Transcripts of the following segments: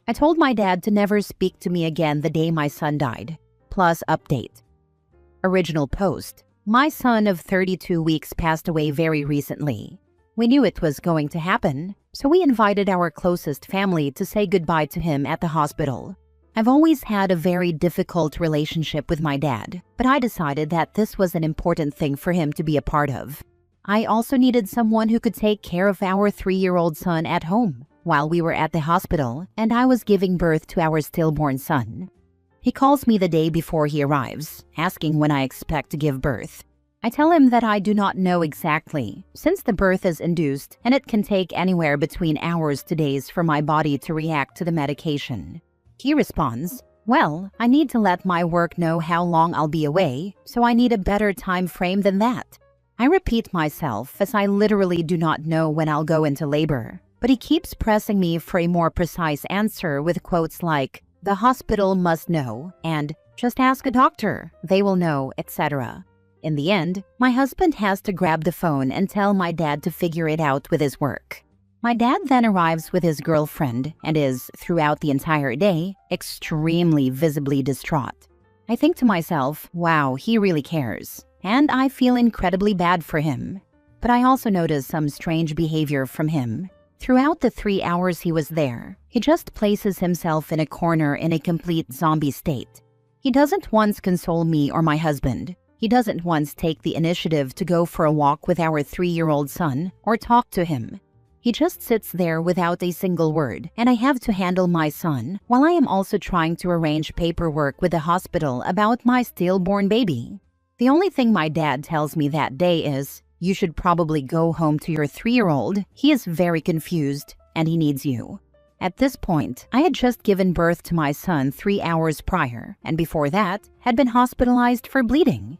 I told my dad to never speak to me again the day my son died. Plus update. Original post. My son of 32 weeks passed away very recently. We knew it was going to happen, so we invited our closest family to say goodbye to him at the hospital. I've always had a very difficult relationship with my dad, but I decided that this was an important thing for him to be a part of. I also needed someone who could take care of our 3-year-old son at home while we were at the hospital and I was giving birth to our stillborn son. He calls me the day before he arrives, asking when I expect to give birth. I tell him that I do not know exactly, since the birth is induced and it can take anywhere between hours to days for my body to react to the medication. He responds, "Well, I need to let my work know how long I'll be away, so I need a better time frame than that." I repeat myself as I literally do not know when I'll go into labor, but he keeps pressing me for a more precise answer with quotes like, "The hospital must know," and "Just ask a doctor, they will know," etc. In the end, my husband has to grab the phone and tell my dad to figure it out with his work. My dad then arrives with his girlfriend and is, throughout the entire day, extremely visibly distraught. I think to myself, wow, he really cares, and I feel incredibly bad for him. But I also notice some strange behavior from him. Throughout the 3 hours he was there, he just places himself in a corner in a complete zombie state. He doesn't once console me or my husband. He doesn't once take the initiative to go for a walk with our 3-year-old son or talk to him. He just sits there without a single word, and I have to handle my son while I am also trying to arrange paperwork with the hospital about my stillborn baby. The only thing my dad tells me that day is, "You should probably go home to your 3-year-old. He is very confused and he needs you." At this point, I had just given birth to my son 3 hours prior, and before that, had been hospitalized for bleeding.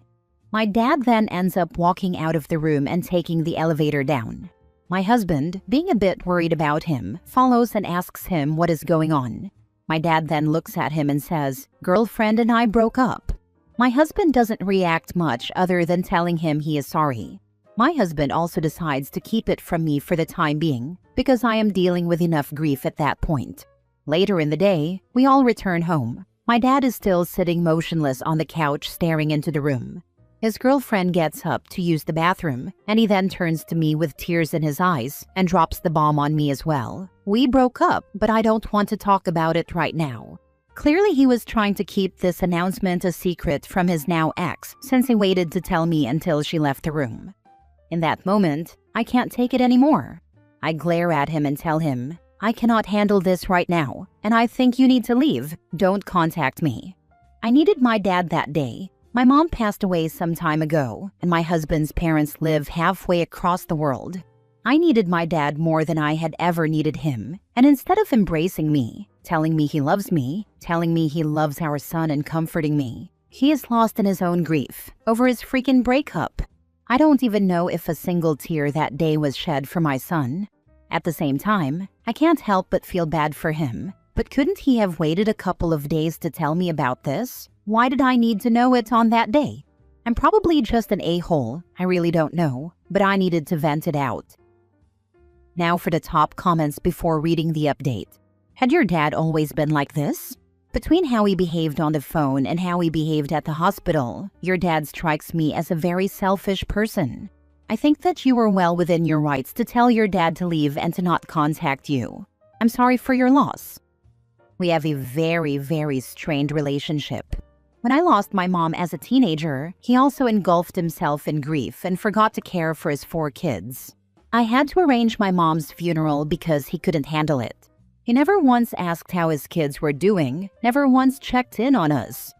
My dad then ends up walking out of the room and taking the elevator down. My husband, being a bit worried about him, follows and asks him what is going on. My dad then looks at him and says, "Girlfriend and I broke up." My husband doesn't react much other than telling him he is sorry. My husband also decides to keep it from me for the time being, because I am dealing with enough grief at that point. Later in the day, we all return home. My dad is still sitting motionless on the couch staring into the room. His girlfriend gets up to use the bathroom, and he then turns to me with tears in his eyes and drops the bomb on me as well. "We broke up, but I don't want to talk about it right now." Clearly, he was trying to keep this announcement a secret from his now ex, since he waited to tell me until she left the room. In that moment, I can't take it anymore. I glare at him and tell him, "I cannot handle this right now, and I think you need to leave. Don't contact me." I needed my dad that day. My mom passed away some time ago, and my husband's parents live halfway across the world. I needed my dad more than I had ever needed him, and instead of embracing me, telling me he loves me, telling me he loves our son and comforting me, he is lost in his own grief over his freaking breakup. I don't even know if a single tear that day was shed for my son. At the same time, I can't help but feel bad for him. But couldn't he have waited a couple of days to tell me about this? Why did I need to know it on that day? I'm probably just an a-hole, I really don't know, but I needed to vent it out. Now for the top comments before reading the update. Had your dad always been like this? Between how he behaved on the phone and how he behaved at the hospital, your dad strikes me as a very selfish person. I think that you were well within your rights to tell your dad to leave and to not contact you. I'm sorry for your loss. We have a very, very strained relationship. When I lost my mom as a teenager, he also engulfed himself in grief and forgot to care for his 4 kids. I had to arrange my mom's funeral because he couldn't handle it. He never once asked how his kids were doing, never once checked in on us.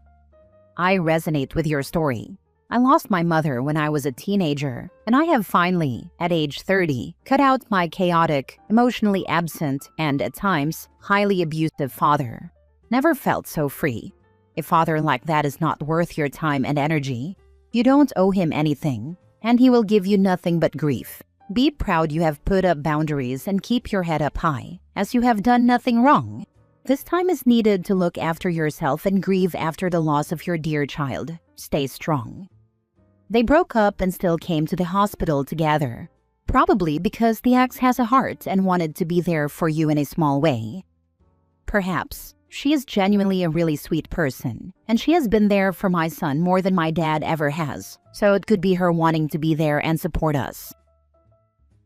I resonate with your story. I lost my mother when I was a teenager, and I have finally, at age 30, cut out my chaotic, emotionally absent, and at times, highly abusive father. Never felt so free. A father like that is not worth your time and energy. You don't owe him anything, and he will give you nothing but grief. Be proud you have put up boundaries and keep your head up high, as you have done nothing wrong. This time is needed to look after yourself and grieve after the loss of your dear child. Stay strong. They broke up and still came to the hospital together. Probably because the ex has a heart and wanted to be there for you in a small way. Perhaps. She is genuinely a really sweet person, and she has been there for my son more than my dad ever has, so it could be her wanting to be there and support us.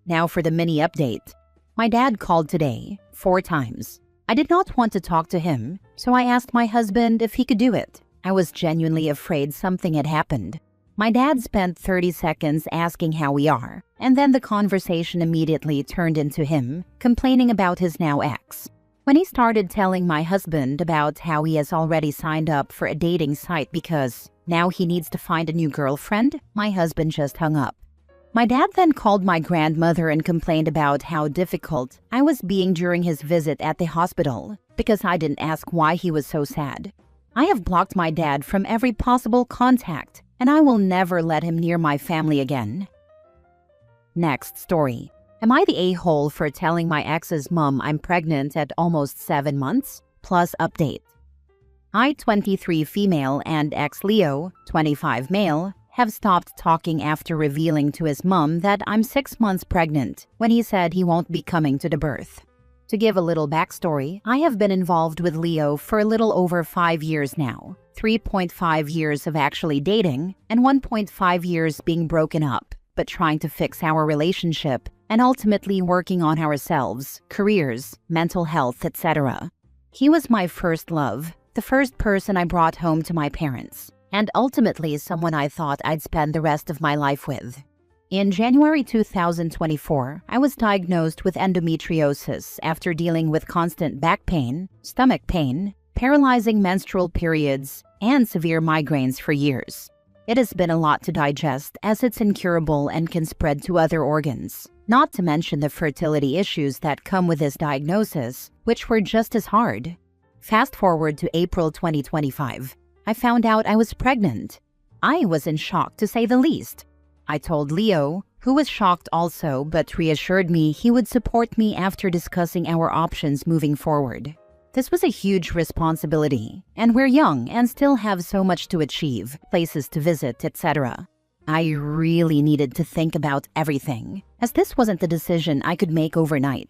Now for the mini update. My dad called today, 4 times. I did not want to talk to him, so I asked my husband if he could do it. I was genuinely afraid something had happened. My dad spent 30 seconds asking how we are, and then the conversation immediately turned into him complaining about his now ex. When he started telling my husband about how he has already signed up for a dating site because now he needs to find a new girlfriend, my husband just hung up. My dad then called my grandmother and complained about how difficult I was being during his visit at the hospital because I didn't ask why he was so sad. I have blocked my dad from every possible contact, and I will never let him near my family again. Next story. Am I the a-hole for telling my ex's mom I'm pregnant at almost 7 months? Plus update. I, 23 female, and ex-Leo, 25 male, have stopped talking after revealing to his mom that I'm 6 months pregnant when he said he won't be coming to the birth. To give a little backstory, I have been involved with Leo for a little over 5 years now, 3.5 years of actually dating, and 1.5 years being broken up, but trying to fix our relationship and ultimately working on ourselves, careers, mental health, etc. He was my first love, the first person I brought home to my parents, and ultimately someone I thought I'd spend the rest of my life with. In January 2024, I was diagnosed with endometriosis after dealing with constant back pain, stomach pain, paralyzing menstrual periods, and severe migraines for years. It has been a lot to digest as it's incurable and can spread to other organs, not to mention the fertility issues that come with this diagnosis, which were just as hard. Fast forward to April 2025. I found out I was pregnant. I was in shock, to say the least. I told Leo, who was shocked also but reassured me he would support me after discussing our options moving forward. This was a huge responsibility, and we're young and still have so much to achieve, places to visit, etc. I really needed to think about everything, as this wasn't a decision I could make overnight.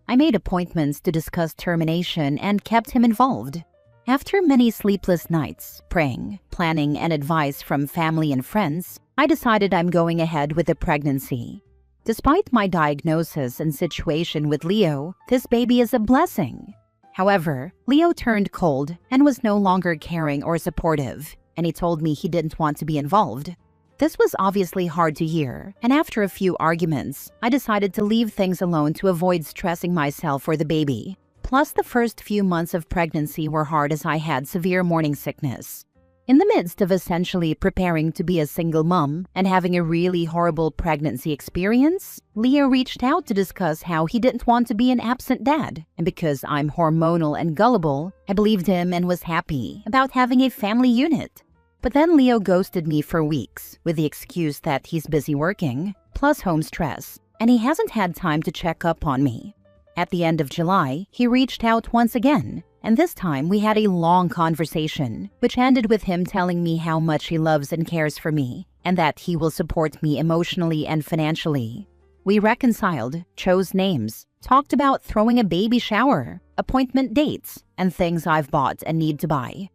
I made appointments to discuss termination and kept him involved. After many sleepless nights, praying, planning, and advice from family and friends, I decided I'm going ahead with the pregnancy. Despite my diagnosis and situation with Leo, this baby is a blessing. However, Leo turned cold and was no longer caring or supportive, and he told me he didn't want to be involved. This was obviously hard to hear, and after a few arguments, I decided to leave things alone to avoid stressing myself or the baby. Plus, the first few months of pregnancy were hard as I had severe morning sickness. In the midst of essentially preparing to be a single mom and having a really horrible pregnancy experience, Leo reached out to discuss how he didn't want to be an absent dad, and because I'm hormonal and gullible, I believed him and was happy about having a family unit. But then Leo ghosted me for weeks with the excuse that he's busy working, plus home stress, and he hasn't had time to check up on me. At the end of July, he reached out once again, and this time we had a long conversation, which ended with him telling me how much he loves and cares for me, and that he will support me emotionally and financially. We reconciled, chose names, talked about throwing a baby shower, appointment dates, and things I've bought and need to buy.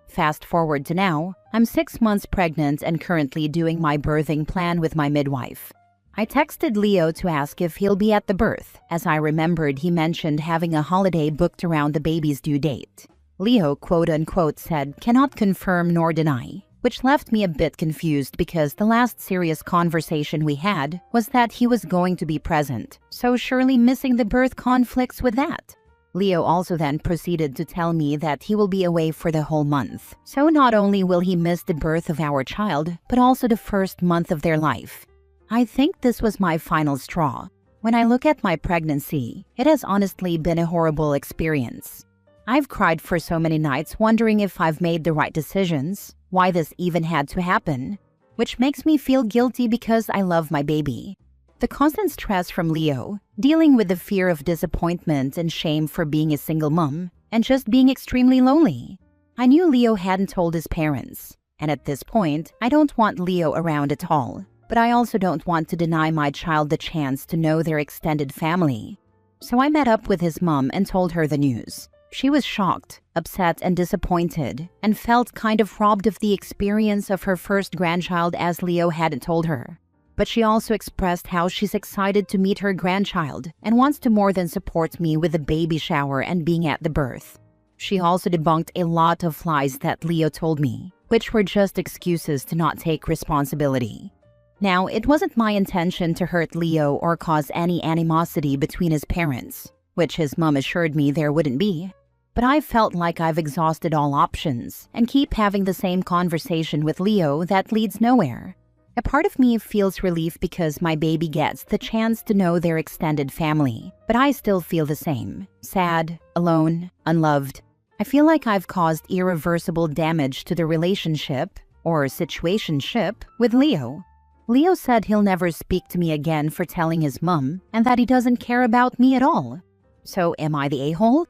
Fast forward to now, I'm 6 months pregnant and currently doing my birthing plan with my midwife. I texted Leo to ask if he'll be at the birth, as I remembered he mentioned having a holiday booked around the baby's due date. Leo quote-unquote said cannot confirm nor deny, which left me a bit confused because the last serious conversation we had was that he was going to be present, so surely missing the birth conflicts with that. Leo also then proceeded to tell me that he will be away for the whole month, so not only will he miss the birth of our child, but also the first month of their life. I think this was my final straw. When I look at my pregnancy, it has honestly been a horrible experience. I've cried for so many nights wondering if I've made the right decisions, why this even had to happen, which makes me feel guilty because I love my baby. The constant stress from Leo, dealing with the fear of disappointment and shame for being a single mom, and just being extremely lonely. I knew Leo hadn't told his parents, and at this point, I don't want Leo around at all. But I also don't want to deny my child the chance to know their extended family. So I met up with his mom and told her the news. She was shocked, upset, and disappointed, and felt kind of robbed of the experience of her first grandchild as Leo hadn't told her. But she also expressed how she's excited to meet her grandchild and wants to more than support me with the baby shower and being at the birth. She also debunked a lot of lies that Leo told me, which were just excuses to not take responsibility. Now, it wasn't my intention to hurt Leo or cause any animosity between his parents, which his mom assured me there wouldn't be. But I felt like I've exhausted all options and keep having the same conversation with Leo that leads nowhere. A part of me feels relief because my baby gets the chance to know their extended family, but I still feel the same, sad, alone, unloved. I feel like I've caused irreversible damage to the relationship, or situationship, with Leo. Leo said he'll never speak to me again for telling his mom, and that he doesn't care about me at all. So am I the a-hole?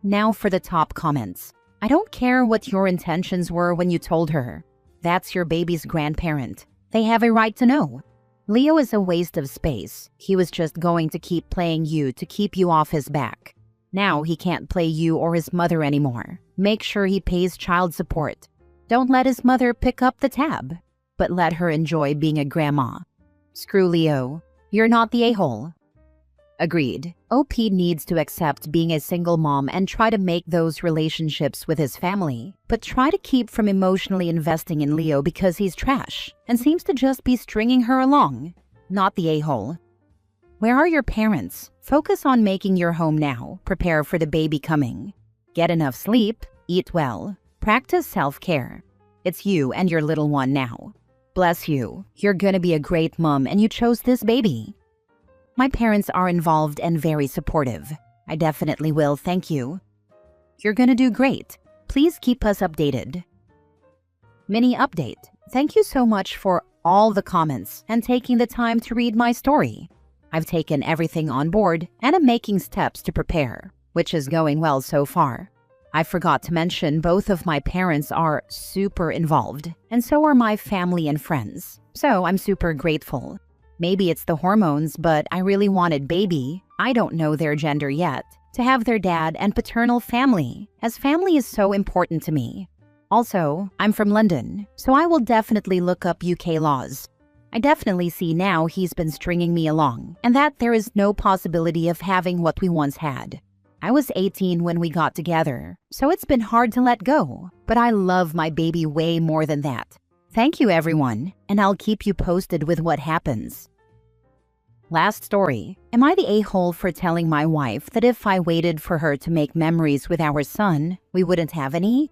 Now for the top comments. I don't care what your intentions were when you told her. That's your baby's grandparent. They have a right to know. Leo is a waste of space. He was just going to keep playing you to keep you off his back. Now he can't play you or his mother anymore. Make sure he pays child support. Don't let his mother pick up the tab, but let her enjoy being a grandma. Screw Leo. You're not the a-hole. Agreed. OP needs to accept being a single mom and try to make those relationships with his family, but try to keep from emotionally investing in Leo because he's trash and seems to just be stringing her along. Not the a-hole. Where are your parents? Focus on making your home now. Prepare for the baby coming. Get enough sleep. Eat well. Practice self-care. It's you and your little one now. Bless you. You're gonna be a great mom and you chose this baby. My parents are involved and very supportive. I definitely will, thank you. You're gonna do great. Please keep us updated. Mini update. Thank you so much for all the comments and taking the time to read my story. I've taken everything on board and am making steps to prepare, which is going well so far. I forgot to mention both of my parents are super involved, and so are my family and friends. So I'm super grateful. Maybe it's the hormones, but I really wanted baby, I don't know their gender yet, to have their dad and paternal family, as family is so important to me. Also, I'm from London, so I will definitely look up UK laws. I definitely see now he's been stringing me along, and that there is no possibility of having what we once had. I was 18 when we got together, so it's been hard to let go, but I love my baby way more than that. Thank you everyone, and I'll keep you posted with what happens. Last story. Am I the a-hole for telling my wife that if I waited for her to make memories with our son, we wouldn't have any?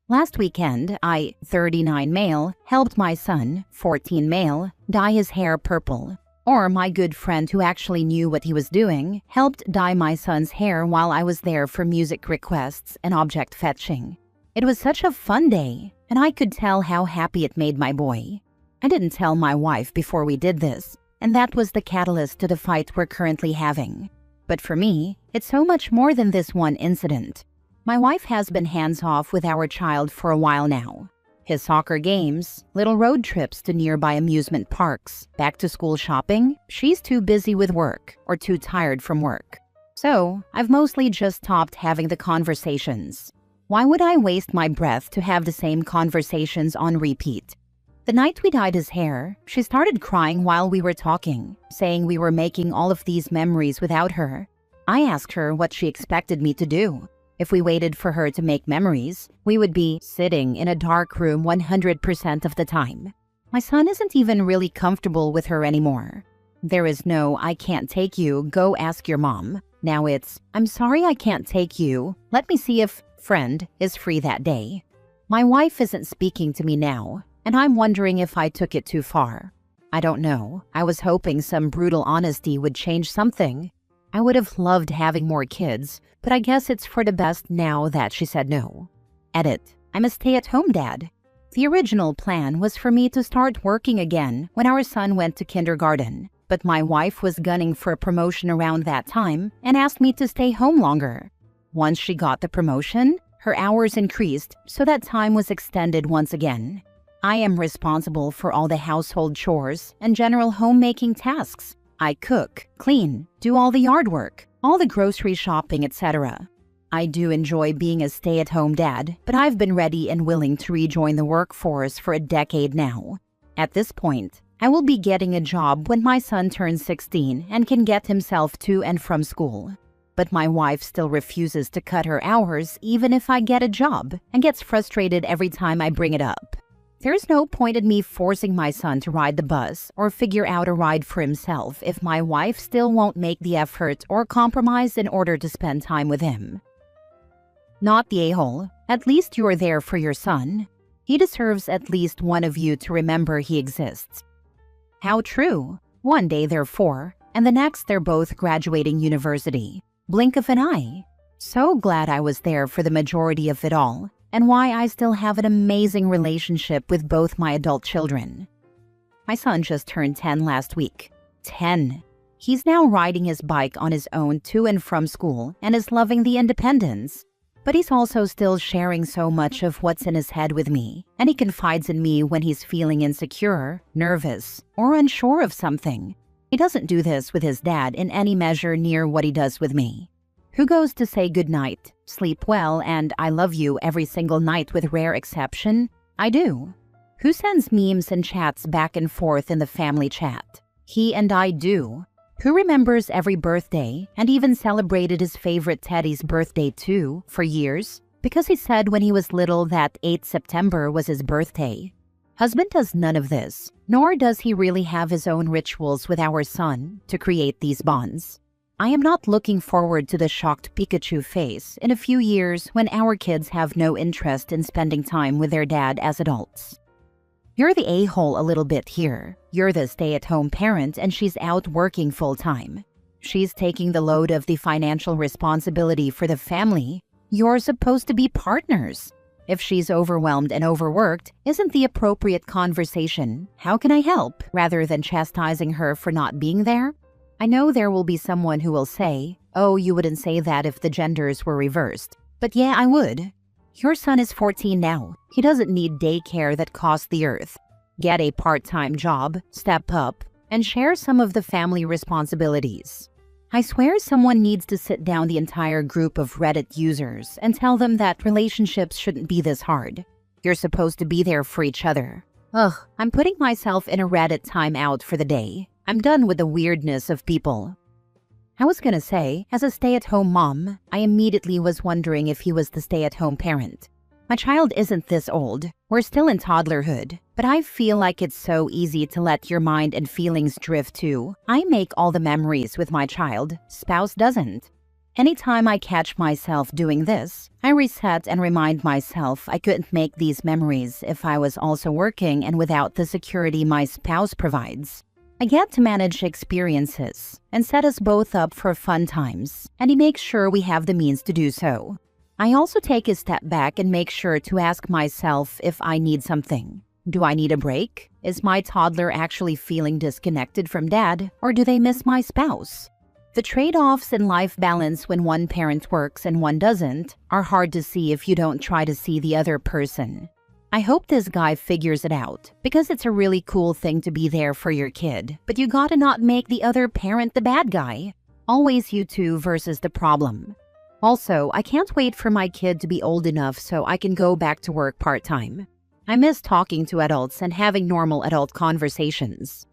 Last weekend, I, 39 male, helped my son, 14 male, dye his hair purple. Or my good friend who actually knew what he was doing helped dye my son's hair while I was there for music requests and object fetching. It was such a fun day, and I could tell how happy it made my boy. I didn't tell my wife before we did this, and that was the catalyst to the fight we're currently having. But for me, it's so much more than this one incident. My wife has been hands-off with our child for a while now. His soccer games, little road trips to nearby amusement parks, back-to-school shopping, she's too busy with work or too tired from work. So, I've mostly just stopped having the conversations. Why would I waste my breath to have the same conversations on repeat? The night we dyed his hair, she started crying while we were talking, saying we were making all of these memories without her. I asked her what she expected me to do. If we waited for her to make memories, we would be sitting in a dark room 100% of the time. My son isn't even really comfortable with her anymore. There is no, I can't take you, go ask your mom. Now it's, I'm sorry I can't take you. Let me see if friend is free that day. My wife isn't speaking to me now, and I'm wondering if I took it too far. I don't know. I was hoping some brutal honesty would change something. I would have loved having more kids, but I guess it's for the best now that she said no. Edit. I'm a stay-at-home dad. The original plan was for me to start working again when our son went to kindergarten, but my wife was gunning for a promotion around that time and asked me to stay home longer. Once she got the promotion, her hours increased, so that time was extended once again. I am responsible for all the household chores and general homemaking tasks. I cook, clean, do all the yard work, all the grocery shopping, etc. I do enjoy being a stay-at-home dad, but I've been ready and willing to rejoin the workforce for a decade now. At this point, I will be getting a job when my son turns 16 and can get himself to and from school. But my wife still refuses to cut her hours even if I get a job and gets frustrated every time I bring it up. There's no point in me forcing my son to ride the bus or figure out a ride for himself if my wife still won't make the effort or compromise in order to spend time with him. Not the a-hole. At least you're there for your son. He deserves at least one of you to remember he exists. How true. One day they're 4, and the next they're both graduating university. Blink of an eye. So glad I was there for the majority of it all, and why I still have an amazing relationship with both my adult children. My son just turned 10 last week. 10. He's now riding his bike on his own to and from school and is loving the independence. But he's also still sharing so much of what's in his head with me, and he confides in me when he's feeling insecure, nervous, or unsure of something. He doesn't do this with his dad in any measure near what he does with me. Who goes to say goodnight, sleep well, and I love you every single night with rare exception? I do. Who sends memes and chats back and forth in the family chat? He and I do. Who remembers every birthday and even celebrated his favorite Teddy's birthday too for years because he said when he was little that 8 September was his birthday? Husband does none of this, nor does he really have his own rituals with our son to create these bonds. I am not looking forward to the shocked Pikachu face in a few years when our kids have no interest in spending time with their dad as adults. You're the a-hole a little bit here. You're the stay-at-home parent and she's out working full-time. She's taking the load of the financial responsibility for the family. You're supposed to be partners. If she's overwhelmed and overworked, isn't the appropriate conversation, "How can I help?" rather than chastising her for not being there? I know there will be someone who will say, "Oh, you wouldn't say that if the genders were reversed." But yeah, I would. Your son is 14 now. He doesn't need daycare that costs the earth. Get a part-time job, step up, and share some of the family responsibilities. I swear someone needs to sit down the entire group of Reddit users and tell them that relationships shouldn't be this hard. You're supposed to be there for each other. Ugh, I'm putting myself in a Reddit timeout for the day. I'm done with the weirdness of people. I was gonna say, as a stay-at-home mom, I immediately was wondering if he was the stay-at-home parent. My child isn't this old. We're still in toddlerhood, but I feel like it's so easy to let your mind and feelings drift too. I make all the memories with my child, spouse doesn't. Anytime I catch myself doing this, I reset and remind myself I couldn't make these memories if I was also working and without the security my spouse provides. I get to manage experiences and set us both up for fun times, and he makes sure we have the means to do so. I also take a step back and make sure to ask myself if I need something. Do I need a break? Is my toddler actually feeling disconnected from dad, or do they miss my spouse? The trade-offs in life balance when one parent works and one doesn't are hard to see if you don't try to see the other person. I hope this guy figures it out, because it's a really cool thing to be there for your kid, but you gotta not make the other parent the bad guy. Always you two versus the problem. Also, I can't wait for my kid to be old enough so I can go back to work part-time. I miss talking to adults and having normal adult conversations.